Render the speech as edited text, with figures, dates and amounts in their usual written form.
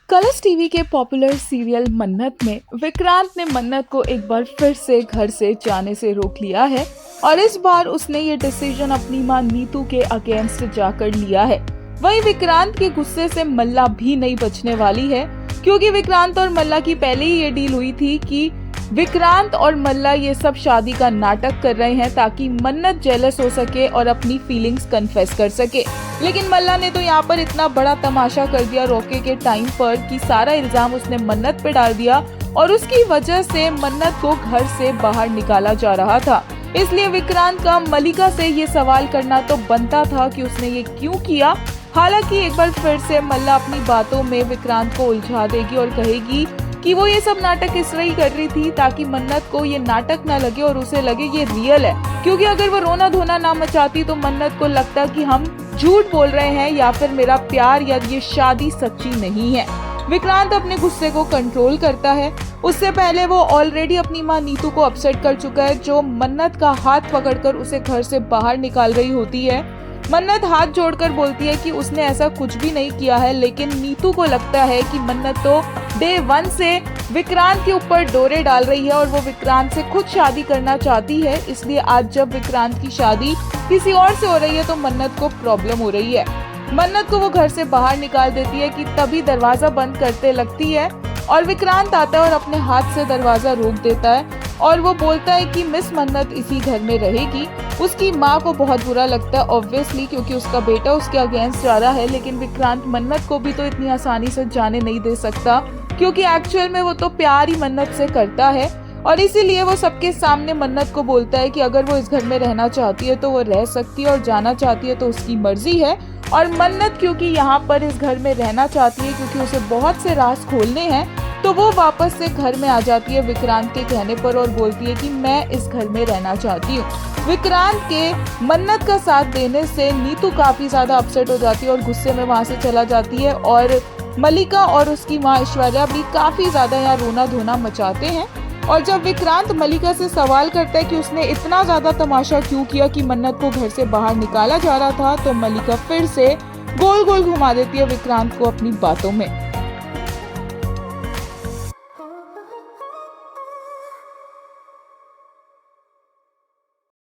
Colors TV के popular serial मन्नत में विक्रांत ने मन्नत को एक बार फिर से घर से जाने से रोक लिया है और इस बार उसने ये डिसीजन अपनी मां नीतू के अगेंस्ट जाकर लिया है। वहीं विक्रांत के गुस्से से मल्ला भी नहीं बचने वाली है, क्योंकि विक्रांत और मल्ला की पहले ही ये डील हुई थी कि विक्रांत और मल्ला ये सब शादी का नाटक कर रहे हैं ताकि मन्नत जेलस हो सके और अपनी फीलिंग्स कन्फेस कर सके। लेकिन मल्ला ने तो यहाँ पर इतना बड़ा तमाशा कर दिया रोके के टाइम पर कि सारा इल्जाम उसने मन्नत पे डाल दिया और उसकी वजह से मन्नत को घर से बाहर निकाला जा रहा था। इसलिए विक्रांत का मलिका से ये सवाल करना तो बनता था कि उसने ये क्यों किया। हालांकि एक बार फिर से मल्ला अपनी बातों में विक्रांत को उलझा देगी और कहेगी कि वो ये सब नाटक इसलिए कर रही थी ताकि मन्नत को ये नाटक ना लगे और उसे लगे ये रियल है, क्योंकि अगर वो रोना धोना ना मचाती तो मन्नत को लगता कि हम झूठ बोल रहे हैं या फिर मेरा प्यार या ये शादी सच्ची नहीं है। विक्रांत अपने गुस्से को कंट्रोल करता है। उससे पहले वो ऑलरेडी अपनी मां नीतू को अपसेट कर चुका है, जो मन्नत का हाथ पकड़कर उसे घर से बाहर निकाल रही होती है। मन्नत हाथ जोड़कर बोलती है कि उसने ऐसा कुछ भी नहीं किया है, लेकिन नीतू को लगता है कि मन्नत तो डे 1 से विक्रांत के ऊपर डोरे डाल रही है और वो विक्रांत से खुद शादी करना चाहती है। इसलिए आज जब विक्रांत की शादी किसी और से हो रही है तो मन्नत को प्रॉब्लम हो रही है। मन्नत को वो घर से बाहर निकाल देती है कि तभी दरवाजा बंद करते लगती है और विक्रांत आता है और अपने हाथ से दरवाजा रोक देता है और वो बोलता है कि मिस मन्नत इसी घर में रहेगी। उसकी माँ को बहुत बुरा लगता है ऑब्वियसली, क्योंकि उसका बेटा उसके अगेंस्ट जा रहा है, लेकिन विक्रांत मन्नत को भी तो इतनी आसानी से जाने नहीं दे सकता, क्योंकि एक्चुअल में वो तो प्यार ही मन्नत से करता है। और इसीलिए वो सबके सामने मन्नत को बोलता है कि अगर वो इस घर में रहना चाहती है तो वो रह सकती है और जाना चाहती है तो उसकी मर्जी है। और मन्नत क्योंकि यहाँ पर इस घर में रहना चाहती है क्योंकि उसे बहुत से राज खोलने हैं, तो वो वापस से घर में आ जाती है विक्रांत के कहने पर और बोलती है कि मैं इस घर में रहना चाहती हूँ। विक्रांत के मन्नत का साथ देने से नीतू काफी ज्यादा अपसेट हो जाती है और गुस्से में वहाँ से चला जाती है और मलिका और उसकी माँ ऐश्वर्या भी काफी ज्यादा यहाँ रोना धोना मचाते हैं। और जब विक्रांत मलिका से सवाल करता है कि उसने इतना ज्यादा तमाशा क्यों किया कि मन्नत को घर से बाहर निकाला जा रहा था, तो मलिका फिर से गोल गोल घुमा देती है विक्रांत को अपनी बातों में।